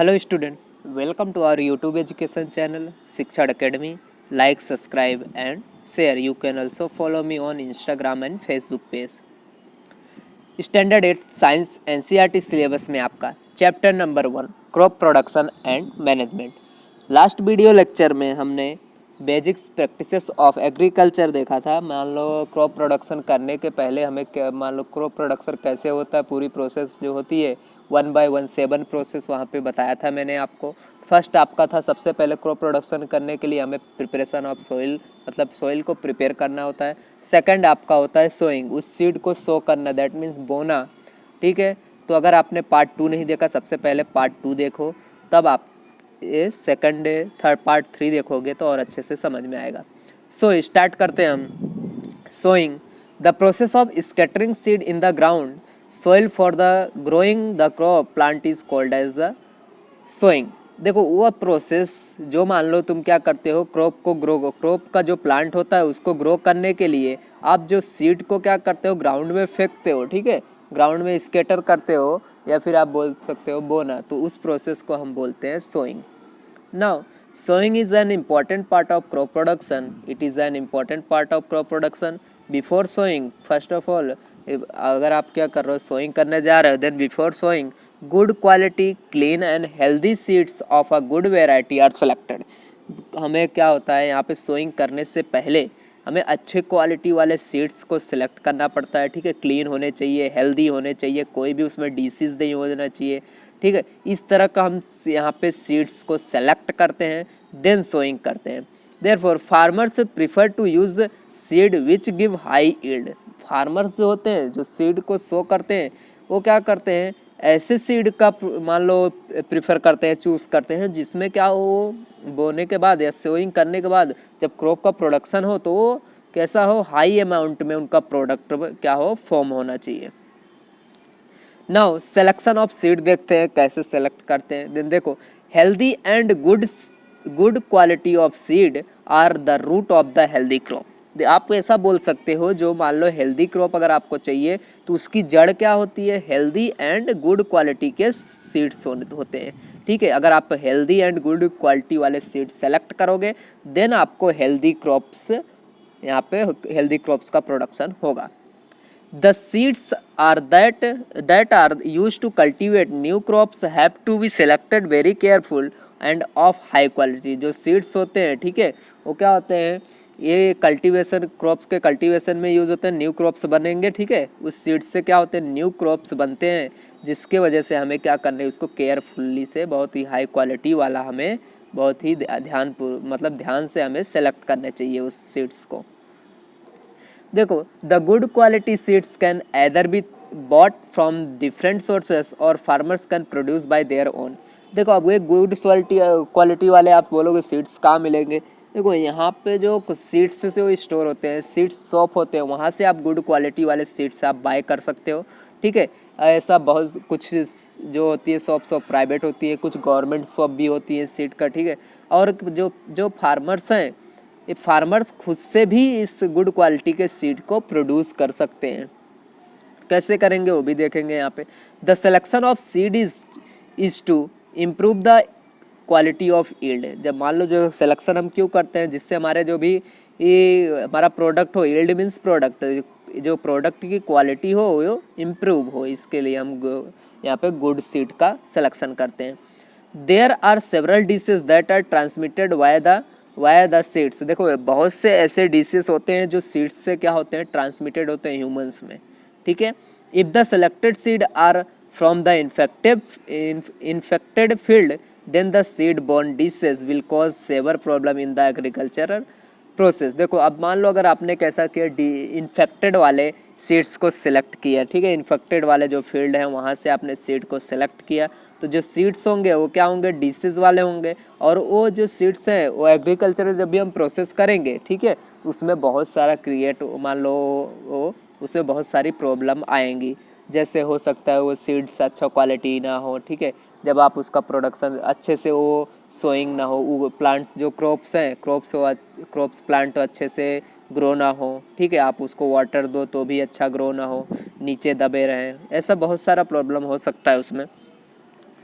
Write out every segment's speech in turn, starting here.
Hello student, welcome to our YouTube education channel Shiksha Academy. Like, subscribe and share. You can also follow me on Instagram and Facebook page. Standard 8 science NCERT syllabus में आपका chapter number 1 crop production and management. Last video lecture में हमने basics practices of agriculture देखा था। मान लो crop production करने के पहले हमें मान लो क्रॉप प्रोडक्शन कैसे होता है, पूरी प्रोसेस जो होती है 1 by 1 7 प्रोसेस वहाँ पे बताया था मैंने आपको। फर्स्ट आपका था सबसे पहले क्रॉप प्रोडक्शन करने के लिए हमें प्रिपरेशन ऑफ सोइल, मतलब सोइल को प्रिपेयर करना होता है। सेकंड आपका होता है सोइंग, उस सीड को सो करना, दैट मीन्स बोना। ठीक है, तो अगर आपने पार्ट 2 नहीं देखा, सबसे पहले पार्ट 2 देखो, तब आप ये सेकंड थर्ड पार्ट 3 देखोगे तो और अच्छे से समझ में आएगा। सो स्टार्ट करते हैं हम। Sowing, the process of scattering seed in the ground soil for the growing the crop plant is called as the sowing. देखो वह प्रोसेस जो मान लो तुम क्या करते हो, क्रॉप का जो प्लांट होता है उसको ग्रो करने के लिए आप जो सीड को क्या करते हो, ग्राउंड में फेंकते हो। ठीक है, ग्राउंड में स्कैटर करते हो या फिर आप बोल सकते हो बोना, तो उस प्रोसेस को हम बोलते हैं sowing. Now sowing is an important part of crop production. It is an important part of crop production. Before sowing, first of all, अगर आप क्या कर रहे हो, sowing करने जा रहे हो, then before sowing, good quality, clean and healthy seeds of a good variety are selected. हमें क्या होता है यहाँ पे sowing करने से पहले हमें अच्छे क्वालिटी वाले सीड्स को सिलेक्ट करना पड़ता है। ठीक है, क्लीन होने चाहिए, हेल्दी होने चाहिए, कोई भी उसमें डिसीज़ नहीं होना चाहिए। ठीक है, इस तरह का हम यहाँ पे सीड्स को सेलेक्ट करते हैं, देन सोइंग करते हैं। Therefore farmers prefer to use seed which give high yield. Farmers जो होते हैं, जो सीड को सो करते हैं, वो क्या करते हैं, ऐसे सीड का मान लो प्रीफर करते हैं, चूज़ करते हैं जिसमें क्या हो, बोने के बाद या सोइंग करने के बाद जब क्रॉप का प्रोडक्शन हो तो वो कैसा हो, हाई अमाउंट में उनका प्रोडक्ट क्या हो, फॉर्म होना चाहिए। नाउ सिलेक्शन ऑफ सीड देखते हैं कैसे सेलेक्ट करते हैं। देन देखो, healthy and good quality of seed are the root of the healthy crop. आप ऐसा बोल सकते हो, जो मान लो हेल्दी क्रॉप अगर आपको चाहिए तो उसकी जड़ क्या होती है, हेल्दी एंड गुड क्वालिटी के सीड्स होते हैं। ठीक है, अगर आप हेल्दी एंड गुड क्वालिटी वाले सीड सेलेक्ट करोगे देन आपको हेल्दी क्रॉप्स, यहाँ पे हेल्दी क्रॉप्स का प्रोडक्शन होगा। The seeds are that are used to cultivate new crops have to be selected very careful and of high quality. जो seeds होते हैं, ठीक है, वो क्या होते हैं, ये कल्टीवेशन, क्रॉप्स के कल्टीवेशन में यूज़ होते हैं। न्यू क्रॉप्स बनेंगे, ठीक है, उस सीड्स से क्या होते हैं, न्यू क्रॉप्स बनते हैं, जिसके वजह से हमें क्या करना है, उसको केयरफुल्ली से बहुत ही हाई क्वालिटी वाला हमें बहुत ही ध्यान से हमें सेलेक्ट करना चाहिए उस सीड्स को। देखो, the good quality seeds can either be bought from different sources और farmers can produce by their own. देखो, अब ये गुड क्वालिटी वाले आप बोलोगे सीड्स कहाँ मिलेंगे, देखो यहाँ पे जो सीड्स जो स्टोर होते हैं, सीड्स शॉप होते हैं, वहाँ से आप गुड क्वालिटी वाले सीड्स आप बाय कर सकते हो। ठीक है, ऐसा बहुत कुछ जो होती है शॉप प्राइवेट होती है, कुछ गवर्नमेंट शॉप भी होती है सीड का। ठीक है, और जो फार्मर्स हैं, ये फार्मर्स खुद से भी इस गुड क्वालिटी के सीड को प्रोड्यूस कर सकते हैं। कैसे करेंगे वो भी देखेंगे यहाँ पे। The selection of seed is to improve the quality of yield. जब मान लो जो सिलेक्शन हम क्यों करते हैं, जिससे हमारे जो भी ये हमारा प्रोडक्ट हो, यील्ड मीन्स प्रोडक्ट, जो प्रोडक्ट की क्वालिटी हो वो इम्प्रूव हो, इसके लिए हम यहाँ पे गुड सीड का सिलेक्शन करते हैं। There are several diseases that are transmitted via the seeds. देखो, बहुत से ऐसे डिशेस होते हैं जो सीड्स से क्या होते हैं, ट्रांसमिटेड होते हैं ह्यूमंस में। ठीक है, if the selected seed are from the infected field then the seed borne diseases will cause severe problem in the agricultural process. देखो, अब मान लो अगर आपने कैसा किया, इन्फेक्टेड वाले सीड्स को सिलेक्ट किया। ठीक है, इन्फेक्टेड वाले जो फील्ड हैं वहाँ से आपने सीड को सिलेक्ट किया, तो जो सीड्स होंगे वो क्या होंगे, डिसीज़ वाले होंगे, और वो जो सीड्स हैं वो एग्रीकल्चर जब भी हम प्रोसेस करेंगे, ठीक है, तो उसमें बहुत सारा मान लो वो उसमें बहुत सारी प्रॉब्लम आएंगी। जैसे हो सकता है वो सीड्स अच्छा क्वालिटी ना हो। ठीक है, जब आप उसका प्रोडक्शन अच्छे से वो सोइंग ना हो, वो प्लांट्स जो क्रॉप्स हैं, क्रॉप्स प्लांट अच्छे से ग्रो ना हो। ठीक है, आप उसको वाटर दो तो भी अच्छा ग्रो ना हो, नीचे दबे रहें, ऐसा बहुत सारा प्रॉब्लम हो सकता है उसमें।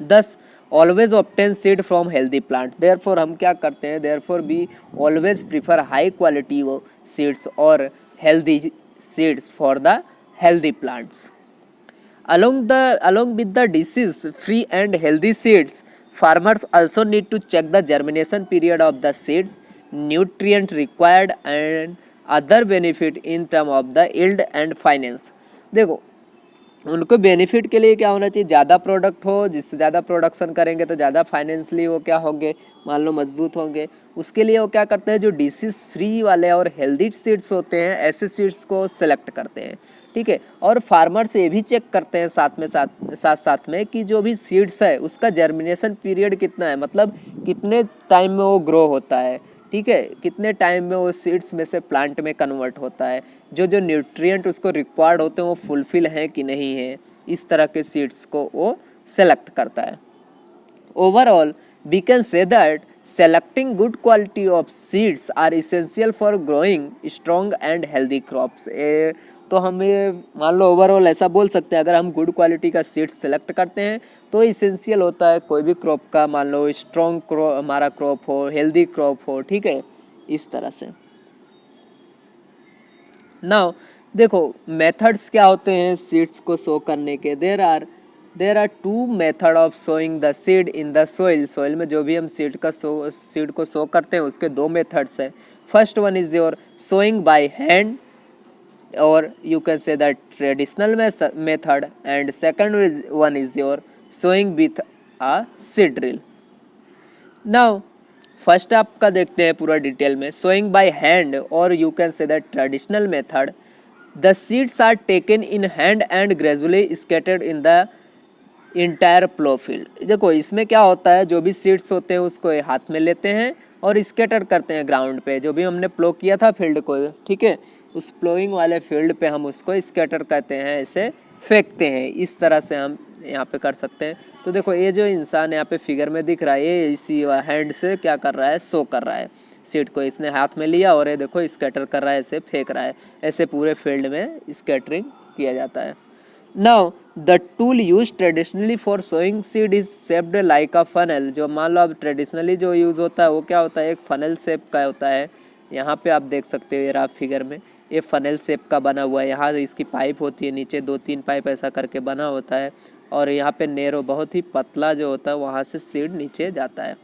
Thus always obtain seed from healthy plant, therefore हम क्या करते हैं, therefore we always prefer high quality seeds और healthy seeds for the healthy plants. Along with the disease free and healthy seeds, farmers also need to check the germination period of the seeds, nutrient required and other benefit in term of the yield and finance. देखो उनको benefit के लिए क्या होना चाहिए, ज़्यादा product हो, जिससे ज़्यादा प्रोडक्शन करेंगे तो ज़्यादा फाइनेंशियली वो क्या होंगे, मान लो मजबूत होंगे। उसके लिए वो क्या करते हैं, जो डिसीज फ्री वाले और हेल्दी सीड्स होते हैं ऐसे सीड्स को सिलेक्ट करते हैं, ठीक है। और फार्मर्स ये भी चेक करते हैं साथ में कि जो भी सीड्स है उसका जर्मिनेशन पीरियड कितना है, मतलब कितने टाइम में वो ग्रो होता है, ठीक है, कितने टाइम में वो सीड्स में से प्लांट में कन्वर्ट होता है, जो जो न्यूट्रिएंट उसको रिक्वायर्ड होते हैं वो फुलफिल हैं कि नहीं है, इस तरह के सीड्स को वो सेलेक्ट करता है। Overall we can say that selecting good quality of seeds are essential for growing strong and healthy crops। तो हम ये मान लो ओवरऑल ऐसा बोल सकते हैं, अगर हम गुड क्वालिटी का सीड्स सेलेक्ट करते हैं तो इसेंशियल होता है कोई भी क्रॉप का, मान लो स्ट्रॉन्ग क्रॉप हमारा क्रॉप हो, हेल्दी क्रॉप हो, ठीक है, इस तरह से। नाउ देखो मेथड्स क्या होते हैं सीड्स को सो करने के, there are two method of sowing the seed in the soil में जो भी हम सीड को सो करते हैं उसके दो मेथड्स हैं। First one is your sowing by hand और you can say the traditional method, and second one is your sowing with a seed drill. Now first आपका देखते हैं पूरा डिटेल में, सोइंग बाय हैंड और you can say the traditional method, the seeds are taken in hand and gradually scattered in the entire plough field. देखो इसमें क्या होता है, जो भी सीड्स होते हैं उसको हाथ में लेते हैं और स्कैटर करते हैं ग्राउंड पे, जो भी हमने प्लो किया था फील्ड को, ठीक है, उस प्लोइंग वाले फील्ड पे हम उसको स्कैटर कहते हैं, ऐसे फेंकते हैं, इस तरह से हम यहाँ पे कर सकते हैं। तो देखो ये जो इंसान यहाँ पे फिगर में दिख रहा है ये इसी हैंड से क्या कर रहा है, सो कर रहा है सीड को, इसने हाथ में लिया और ये देखो स्कैटर कर रहा है, ऐसे फेंक रहा है, ऐसे पूरे फील्ड में स्कैटरिंग किया जाता है। Now the tool use traditionally for sowing seed is shaped like a funnel. जो मान लो अब ट्रेडिशनली जो यूज़ होता है वो क्या होता है, एक फनल शेप का होता है। यहाँ पे आप देख सकते हो ये आप फिगर में, ये फनल शेप का बना हुआ है, यहाँ इसकी पाइप होती है, नीचे 2-3 पाइप ऐसा करके बना होता है, और यहाँ पे नैरो बहुत ही पतला जो होता है वहाँ से सीड नीचे जाता है।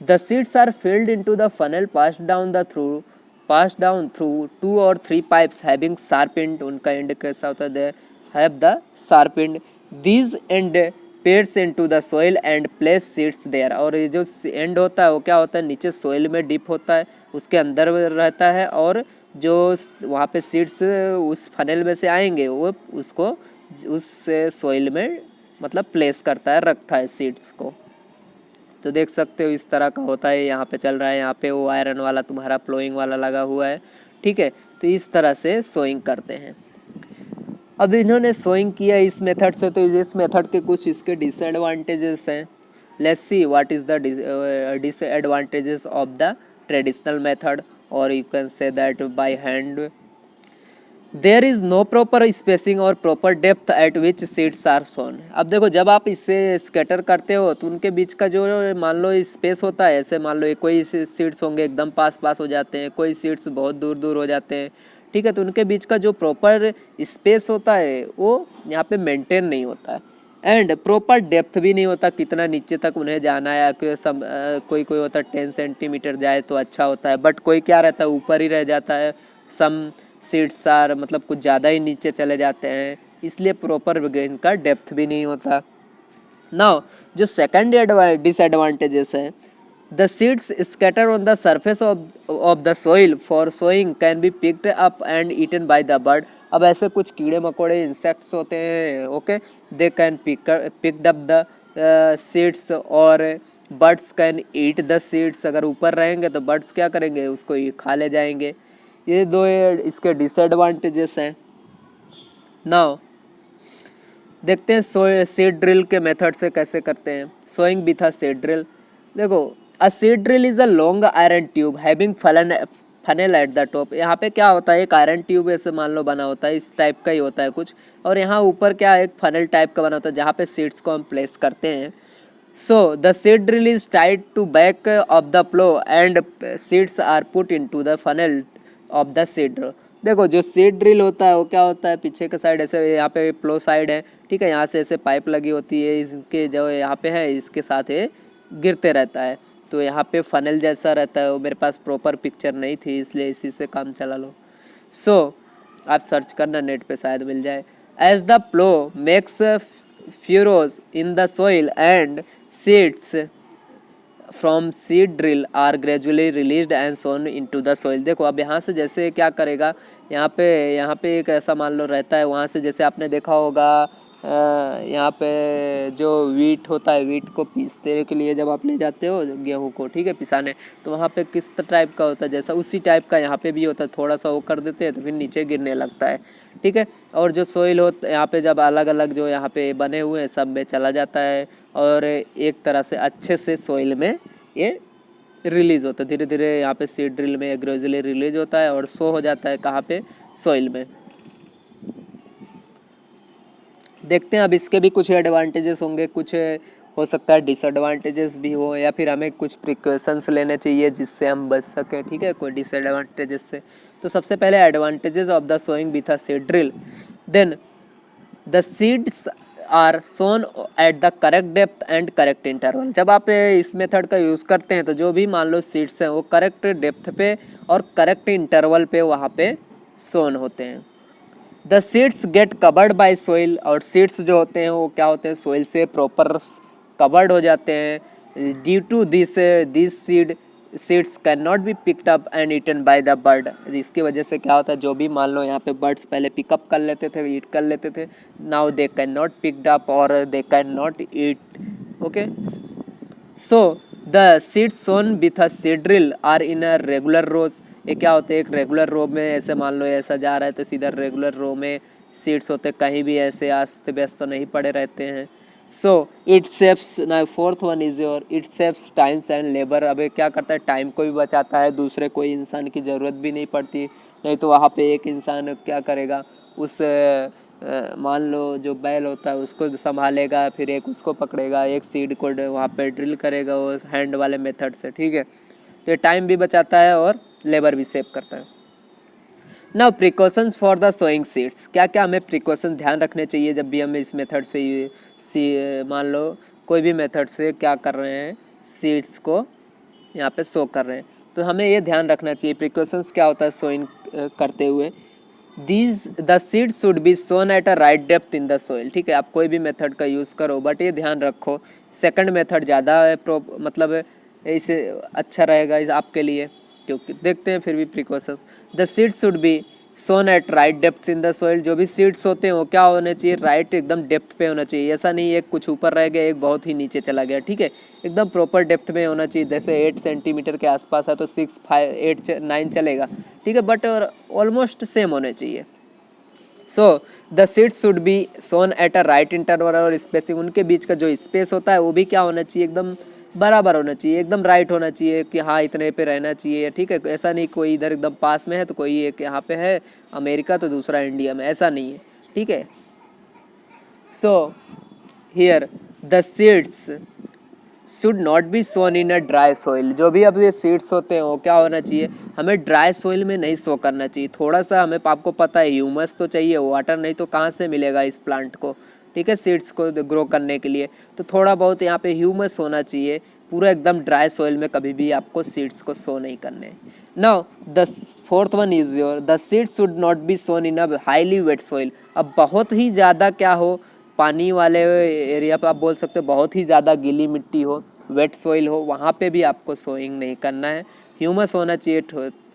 The seeds are filled into the funnel passed down through 2 or 3 pipes having sharp end. उनका एंड कैसा होता है, have the sharp end, these end pads into the soil and place seeds there। और ये जो एंड होता है वो क्या होता है, नीचे सोइल में डिप होता है, उसके अंदर रहता है, और जो वहाँ पे सीड्स उस फनल में से आएंगे वो उसको उस सोइल में मतलब प्लेस करता है, रखता है सीड्स को। तो देख सकते हो इस तरह का होता है, यहाँ पे चल रहा है, यहाँ पे वो आयरन वाला तुम्हारा प्लोइंग वाला लगा हुआ है, ठीक है। तो इस तरह से सोइंग करते हैं। अब इन्होंने सोइंग किया इस मेथड से, तो इस मेथड के कुछ इसके डिसएडवांटेजेस हैं। Let's see what is the disadvantages of the traditional method, और you can say that by hand there is no proper spacing और proper depth at which seeds are sown. अब देखो जब आप इससे स्कैटर करते हो तो उनके बीच का जो मान लो स्पेस होता है, ऐसे मान लो कोई सीड्स होंगे एकदम पास हो जाते हैं, कोई सीड्स बहुत दूर हो जाते हैं, ठीक है। तो उनके बीच का जो प्रॉपर स्पेस होता है वो यहाँ पे मेंटेन नहीं होता है, एंड प्रॉपर डेप्थ भी नहीं होता, कितना नीचे तक उन्हें जाना है। कोई होता है 10 सेंटीमीटर जाए तो अच्छा होता है, बट कोई क्या रहता है ऊपर ही रह जाता है, सम सीड्स आर मतलब कुछ ज़्यादा ही नीचे चले जाते हैं, इसलिए प्रॉपर इनका डेप्थ भी नहीं होता। नाउ जो सेकंड डिसएडवांटेजेस है, the seeds scattered on the surface of the soil for sowing can be picked up and eaten by the bird। अब ऐसे कुछ कीड़े मकोड़े इंसेक्ट्स होते हैं, okay, they can picked up the seeds और birds can eat the seeds. अगर ऊपर रहेंगे तो बर्ड्स क्या करेंगे, उसको खा ले जाएंगे। ये दो इसके डिसएडवांटेजेस हैं। नाउ देखते हैं सीड ड्रिल के मेथड से कैसे करते हैं। Sowing with a seed drill, देखो a seed drill is a long iron tube having funnel at the top. यहाँ पे क्या होता है, एक आयरन ट्यूब ऐसे मान लो बना होता है, इस टाइप का ही होता है कुछ, और यहाँ ऊपर क्या एक फनल टाइप का बना होता है जहाँ पे सीड्स को हम प्लेस करते हैं। So the seed drill is tied to back of the plow and seeds are put into the funnel of the seed drill। देखो जो सीड ड्रिल होता है वो क्या होता है, पीछे का साइड ऐसे, यहाँ पे प्लो साइड है, ठीक है, यहाँ से ऐसे पाइप लगी होती है, इसके जो यहाँ पे है इसके साथ ये गिरते रहता है, तो यहाँ पे फनल जैसा रहता है। वो मेरे पास प्रॉपर पिक्चर नहीं थी इसलिए इसी से काम चला लो। सो आप सर्च करना नेट पे शायद मिल जाए। As the plough makes furrows in the soil and seeds from seed drill are gradually released and sown into the soil। देखो अब यहाँ से जैसे क्या करेगा, यहाँ पे एक ऐसा मान लो रहता है, वहाँ से जैसे आपने देखा होगा यहाँ पे जो वीट होता है, वीट को पीसते के लिए जब आप ले जाते हो गेहूँ को, ठीक है, पिसाने, तो वहाँ पे किस टाइप का होता है, जैसा उसी टाइप का यहाँ पे भी होता है, थोड़ा सा वो कर देते हैं तो फिर नीचे गिरने लगता है, ठीक है। और जो सोइल होता है यहाँ पे जब अलग अलग जो यहाँ पे बने हुए हैं सब में चला जाता है और एक तरह से अच्छे से सोइल में ये रिलीज़ होता है, धीरे धीरे यहाँ पे सीड ड्रिल में ग्रेजुअली रिलीज होता है और शो हो जाता है कहाँ पे, सोइल में। देखते हैं अब इसके भी कुछ एडवांटेजेस होंगे, कुछ हो सकता है डिसएडवांटेजेस भी हो, या फिर हमें कुछ प्रिकॉशंस लेने चाहिए जिससे हम बच सकें, ठीक है, कोई डिसएडवांटेजेस से। तो सबसे पहले advantages of the sowing with a seed drill. Then the seeds are sown at the correct depth and correct interval. जब आप इस मेथड का यूज़ करते हैं तो जो भी मान लो सीड्स हैं वो करेक्ट डेप्थ पे और करेक्ट इंटरवल पे वहाँ पे सोन होते हैं। The seeds get covered by soil, और सीड्स जो होते हैं वो क्या होते हैं, सोइल से प्रॉपर कवर्ड हो जाते हैं। Due to this seeds can not be picked up and eaten by the bird. इसकी वजह से क्या होता है, जो भी मान लो यहाँ पे बर्ड्स पहले पिकअप कर लेते थे, ईट कर लेते थे, now they can not picked up और they can not eat. Okay, so the seeds sown with a seed drill are in a regular rows. ये क्या होते हैं, एक रेगुलर रो में, ऐसे मान लो ऐसा जा रहा है तो सीधा रेगुलर रो में सीड्स होते, कहीं भी ऐसे अस्त व्यस्त तो नहीं पड़े रहते हैं। सो इट सेव्स, ना fourth one is your, it saves times and labour. अब ये क्या करता है, टाइम को भी बचाता है, दूसरे कोई इंसान की ज़रूरत भी नहीं पड़ती, नहीं तो वहाँ पे एक इंसान क्या करेगा, उस मान लो जो बैल होता है उसको संभालेगा, फिर एक उसको पकड़ेगा, एक सीड को वहाँ पे ड्रिल करेगा वो हैंड वाले मेथड से, ठीक है। तो ये टाइम भी बचाता है और लेबर भी सेव करता है। Now precautions for the sowing seeds. क्या क्या हमें प्रिकॉशन ध्यान रखने चाहिए जब भी हम इस मेथड से मान लो कोई भी मेथड से क्या कर रहे हैं, सीड्स को यहाँ पे सो कर रहे हैं, तो हमें ये ध्यान रखना चाहिए प्रिकॉशंस क्या होता है सोइंग करते हुए। The seed should be sown at a right depth in the soil. ठीक है, आप कोई भी मेथड का यूज़ करो, बट ये ध्यान रखो सेकंड मेथड ज़्यादा मतलब इसे अच्छा रहेगा इस आपके लिए, क्योंकि देखते हैं फिर भी precautions. The seed should be sown at right depth in the soil. जो भी सीड्स होते हैं वो क्या होने चाहिए, राइट एकदम डेप्थ पे होना चाहिए। ऐसा नहीं एक कुछ ऊपर रह गया, एक बहुत ही नीचे चला गया। ठीक है, एकदम प्रॉपर डेप्थ में होना चाहिए। जैसे 8 सेंटीमीटर के आसपास है तो 6, 5, 8, 9 चलेगा, ठीक है, बट ऑलमोस्ट सेम होने चाहिए। So the seeds should be sown at a right interval, और स्पेसिंग उनके बीच का जो स्पेस होता है वो भी क्या होना चाहिए, एकदम बराबर होना चाहिए, एकदम राइट होना चाहिए कि हाँ इतने पे रहना चाहिए। ठीक है, ऐसा नहीं कोई इधर एकदम पास में है तो कोई एक यहाँ पे है अमेरिका तो दूसरा इंडिया में, ऐसा नहीं है। ठीक है, so here the seeds should not be sown in a dry soil. जो भी अब ये सीड्स होते हैं वो क्या होना चाहिए, हमें ड्राई सोइल में नहीं सो करना चाहिए। थोड़ा सा हमें, आपको पता है ह्यूमस तो चाहिए, वाटर नहीं तो कहाँ से मिलेगा इस प्लांट को। ठीक है, सीड्स को ग्रो करने के लिए तो थोड़ा बहुत यहाँ पे ह्यूमस होना चाहिए। पूरा एकदम ड्राई सोइल में कभी भी आपको सीड्स को सो नहीं करने। Now the fourth one is your, the seeds should not be sown in a highly wet soil. अब बहुत ही ज़्यादा क्या हो, पानी वाले एरिया पे आप बोल सकते हो, बहुत ही ज़्यादा गीली मिट्टी हो, वेट सोइल हो, वहाँ पे भी आपको सोइंग नहीं करना है। ह्यूमस होना चाहिए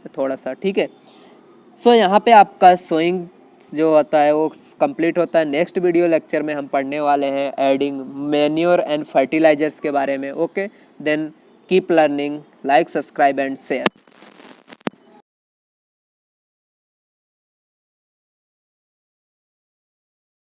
थोड़ा सा। ठीक है, सो यहाँ पे आपका सोइंग जो होता है वो कंप्लीट होता है। नेक्स्ट वीडियो लेक्चर में हम पढ़ने वाले हैं एडिंग मैन्योर एंड फर्टिलाइजर्स के बारे में। Okay, then keep learning, like, subscribe and share.